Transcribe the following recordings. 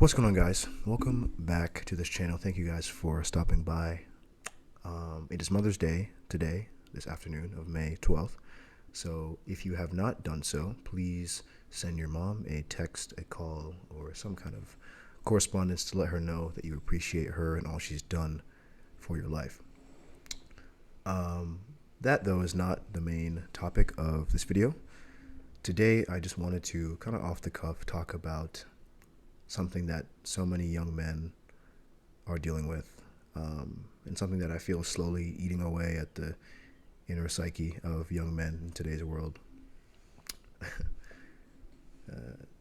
What's going on, guys? Welcome back to this channel. Thank you guys for stopping by. It is Mother's Day today, this afternoon of May 12th. So if you have not done so, please send your mom a text, a call, or some kind of correspondence to let her know that you appreciate her and all she's done for your life. That, though, is not the main topic of this video. Today, I just wanted to kind of off the cuff talk about something that so many young men are dealing with, and something that I feel is slowly eating away at the inner psyche of young men in today's world.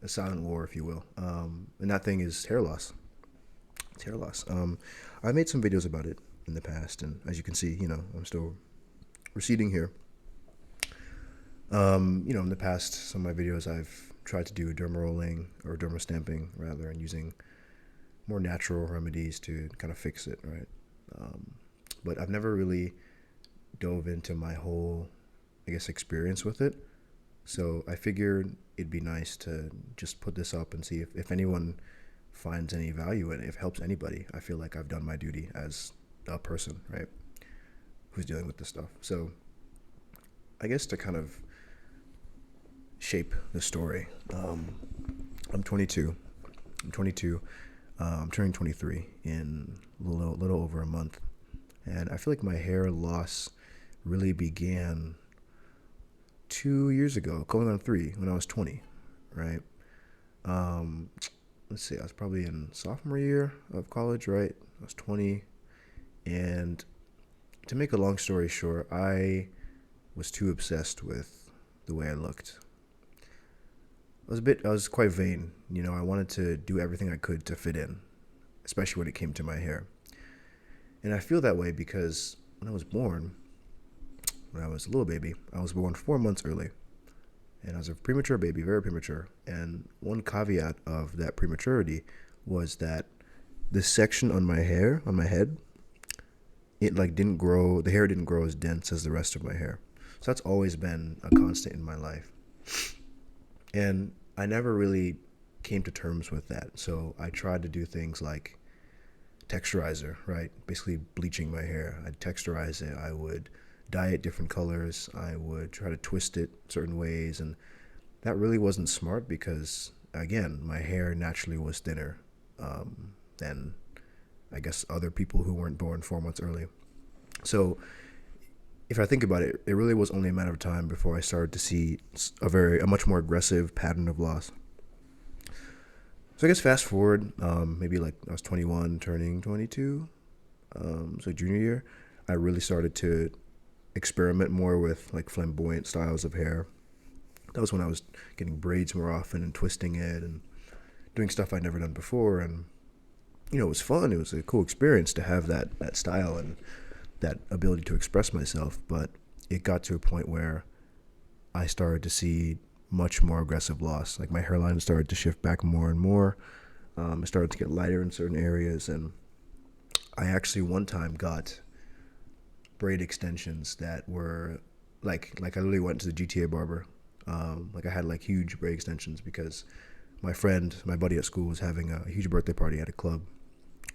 A silent war, if you will. And that thing is hair loss. It's hair loss. I made some videos about it in the past, and as you can see, I'm still receding here. In the past, some of my videos I've tried to do derma rolling or derma stamping rather, and using more natural remedies to kind of fix it, right? But I've never really dove into my whole, experience with it. So I figured it'd be nice to just put this up and see if anyone finds any value in it, if it helps anybody. I feel like I've done my duty as a person, right, who's dealing with this stuff. So I guess to kind of shape the story, I'm 22. I'm turning 23 in a little over a month, and I feel like my hair loss really began 2 years ago, going on 3, when I was 20, right? Let's see, I was probably in sophomore year of college, right? I was 20, and to make a long story short, I was too obsessed with the way I looked. I was quite vain. I wanted to do everything I could to fit in, especially when it came to my hair. And I feel that way because when I was a little baby, I was born 4 months early. And I was a premature baby, very premature. And one caveat of that prematurity was that this section on my head, it didn't grow, the hair didn't grow as dense as the rest of my hair. So that's always been a constant in my life. And I never really came to terms with that. So I tried to do things like texturizer, right? Basically bleaching my hair. I'd texturize it. I would dye it different colors. I would try to twist it certain ways. And that really wasn't smart because, again, my hair naturally was thinner than, I guess, other people who weren't born 4 months early. So if I think about it, it really was only a matter of time before I started to see a much more aggressive pattern of loss. So I guess fast forward, maybe I was 21, turning 22, so junior year, I really started to experiment more with flamboyant styles of hair. That was when I was getting braids more often and twisting it and doing stuff I'd never done before. And, it was fun. It was a cool experience to have that style and that ability to express myself. But it got to a point where I started to see much more aggressive loss. My hairline started to shift back more and more. It started to get lighter in certain areas, and I actually one time got braid extensions that were I literally went to the GTA barber. I had huge braid extensions because my buddy at school, was having a huge birthday party at a club.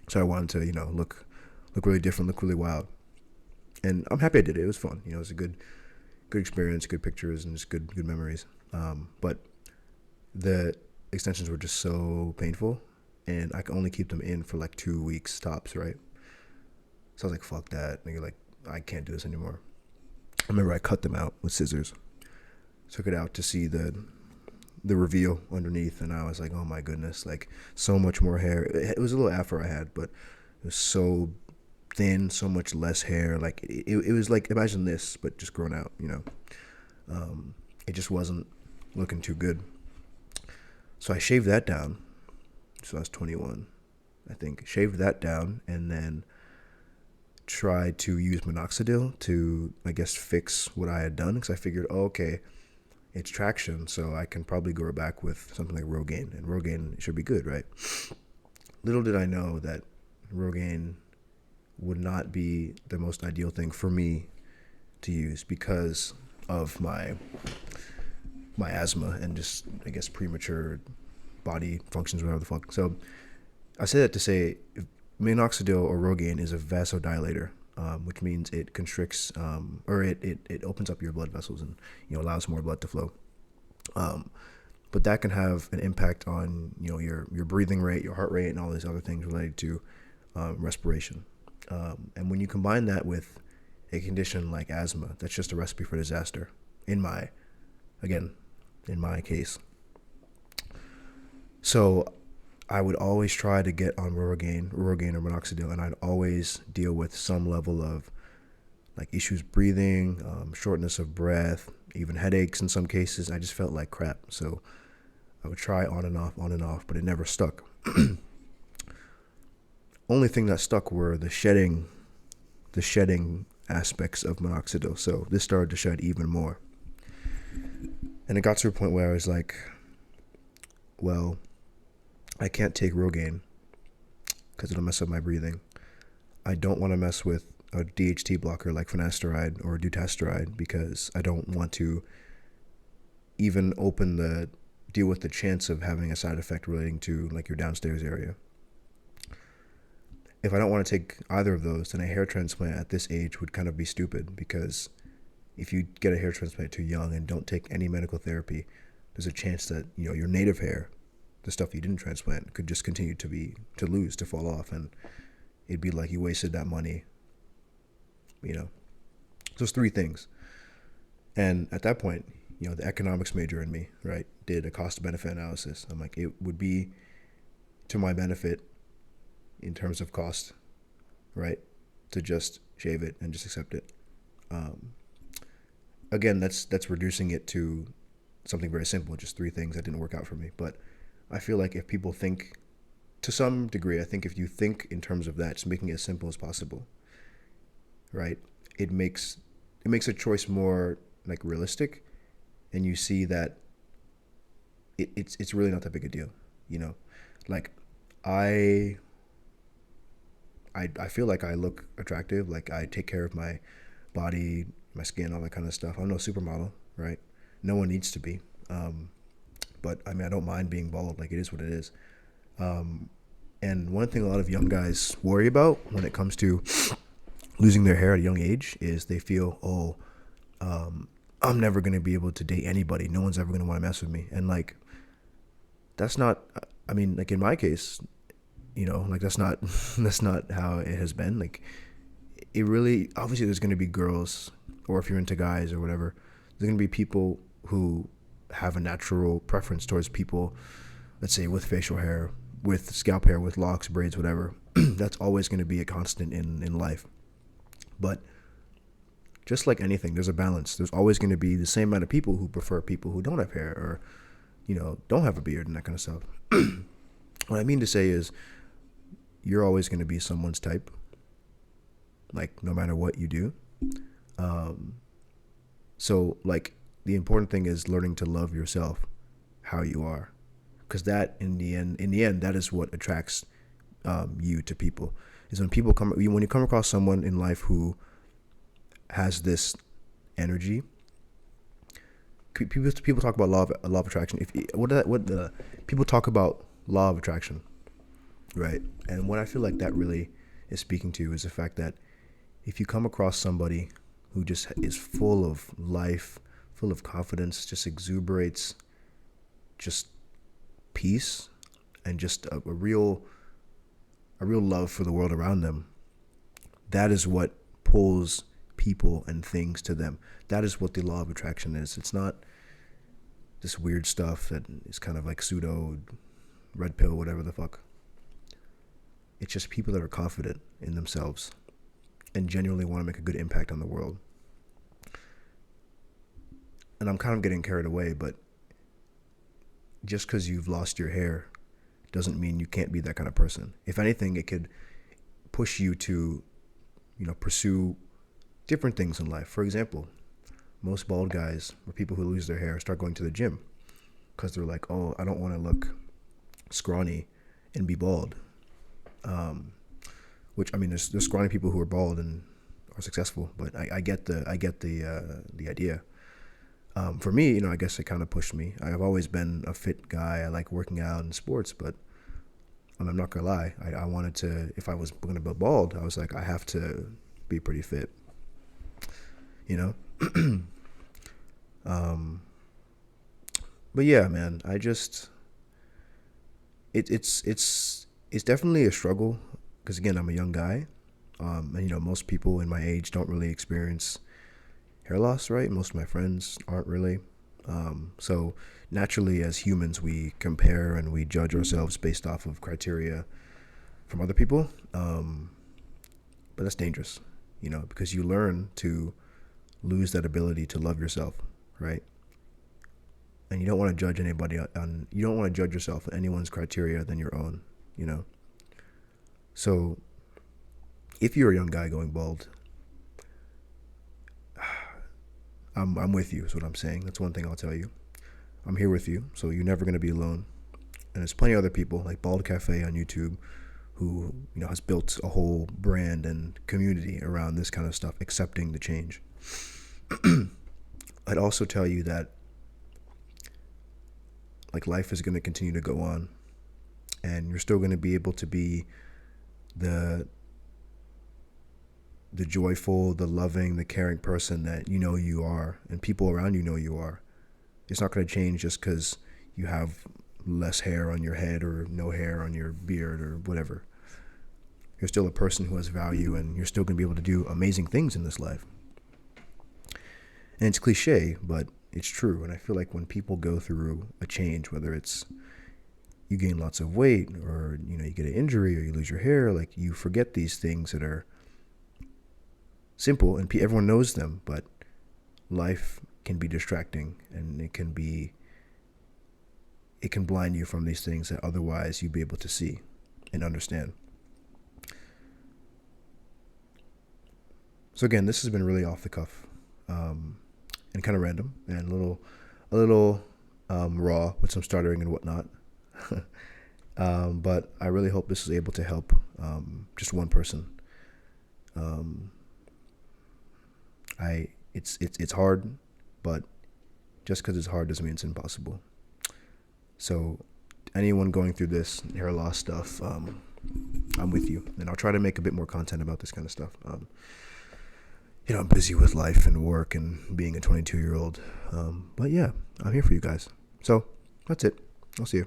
So I wanted to, look really different, look really wild. And I'm happy I did it. It was fun. It was a good experience, good pictures, and just good memories. But the extensions were just so painful, and I could only keep them in for 2 weeks tops, right? So I was like, fuck that. Nigga, I can't do this anymore. I remember I cut them out with scissors. Took it out to see the reveal underneath, and I was like, oh my goodness, so much more hair. It was a little afro I had, but it was so thin, so much less hair. It was imagine this, but just grown out, It just wasn't looking too good. So I shaved that down. So I was 21, I think. Shaved that down and then tried to use minoxidil to, fix what I had done. Because I figured, okay, it's traction, so I can probably grow back with something like Rogaine. And Rogaine should be good, right? Little did I know that Rogaine would not be the most ideal thing for me to use because of my asthma and just, premature body functions, whatever the fuck. So I say that to say minoxidil or Rogaine is a vasodilator, which means it constricts or it opens up your blood vessels and allows more blood to flow. But that can have an impact on your breathing rate, your heart rate, and all these other things related to respiration. And when you combine that with a condition like asthma, that's just a recipe for disaster. In my case. So I would always try to get on Rogaine or minoxidil, and I'd always deal with some level of like issues breathing, shortness of breath, even headaches in some cases. I just felt like crap. So I would try on and off, but it never stuck. Only thing that stuck were the shedding aspects of minoxidil. So this started to shed even more. And it got to a point where I was like, well, I can't take Rogaine because it'll mess up my breathing. I don't want to mess with a DHT blocker like finasteride or dutasteride because I don't want to even deal with the chance of having a side effect relating to like your downstairs area. If I don't want to take either of those, then a hair transplant at this age would kind of be stupid, because if you get a hair transplant too young and don't take any medical therapy, there's a chance that your native hair, the stuff you didn't transplant, could just continue to fall off, and it'd be like you wasted that money. Those three things. And at that point, the economics major in me, right, did a cost-benefit analysis. I'm like, it would be to my benefit in terms of cost, right, to just shave it and just accept it. Again, that's reducing it to something very simple, just three things that didn't work out for me. But I feel like if people think, to some degree, I think if you think in terms of that, just making it as simple as possible, right, it makes a choice more like realistic, and you see that it's really not that big a deal, like I feel like I look attractive, like I take care of my body, my skin, all that kind of stuff. I'm no supermodel, right? No one needs to be, but I mean, I don't mind being bald. Like, it is what it is. And one thing a lot of young guys worry about when it comes to losing their hair at a young age is they feel, I'm never going to be able to date anybody. No one's ever going to want to mess with me. And like, that's not, I mean, like in my case, like that's not how it has been. Like, it really, obviously there's going to be girls, or if you're into guys or whatever, there's going to be people who have a natural preference towards people, let's say with facial hair, with scalp hair, with locks, braids, whatever. That's always going to be a constant in life. But just like anything, there's a balance. There's always going to be the same amount of people who prefer people who don't have hair, or, don't have a beard and that kind of stuff. What I mean to say is, you're always going to be someone's type, like no matter what you do. So like, the important thing is learning to love yourself how you are, because that in the end, that is what attracts you to people. Is when you come across someone in life who has this energy. People talk about law of attraction. People talk about law of attraction, right? And what I feel like that really is speaking to is the fact that if you come across somebody who just is full of life, full of confidence, just exuberates just peace and just a real love for the world around them, that is what pulls people and things to them. That is what the law of attraction is. It's not this weird stuff that is kind of like pseudo red pill, whatever the fuck. It's just people that are confident in themselves and genuinely want to make a good impact on the world. And I'm kind of getting carried away, but just because you've lost your hair doesn't mean you can't be that kind of person. If anything, it could push you to, pursue different things in life. For example, most bald guys, or people who lose their hair, start going to the gym because they're like, oh, I don't want to look scrawny and be bald. Which, I mean, there's scrawny people who are bald and are successful, but I get the idea. For me, I guess it kind of pushed me. I've always been a fit guy. I like working out and sports, but I'm not gonna lie. I wanted to, if I was gonna go bald, I was like, I have to be pretty fit, you know. um, but yeah, man, it's definitely a struggle because again, I'm a young guy, and most people in my age don't really experience hair loss, right? Most of my friends aren't really. So naturally, as humans, we compare and we judge ourselves based off of criteria from other people. But that's dangerous, because you learn to lose that ability to love yourself, right? And you don't want to judge anybody you don't want to judge yourself on anyone's criteria than your own, you know. So if you're a young guy going bald, I'm with you is what I'm saying. That's one thing I'll tell you. I'm here with you, so you're never going to be alone. And there's plenty of other people like Bald Cafe on YouTube who has built a whole brand and community around this kind of stuff, accepting the change. I'd also tell you that like life is going to continue to go on, and you're still going to be able to be the joyful, the loving, the caring person that you are, and people around you know you are. It's not going to change just because you have less hair on your head or no hair on your beard or whatever. You're still a person who has value, and you're still going to be able to do amazing things in this life. And it's cliche, but it's true. And I feel like when people go through a change, whether it's you gain lots of weight or you get an injury or you lose your hair, like you forget these things that are simple and everyone knows them, but life can be distracting, and it can blind you from these things that otherwise you'd be able to see and understand. So again, this has been really off the cuff, and kind of random and a little raw with some stuttering and whatnot. But I really hope this is able to help just one person. It's hard, but just because it's hard doesn't mean it's impossible. So anyone going through this hair loss stuff, I'm with you, and I'll try to make a bit more content about this kind of stuff. I'm busy with life and work and being a 22-year-old. But yeah, I'm here for you guys. So that's it. I'll see you.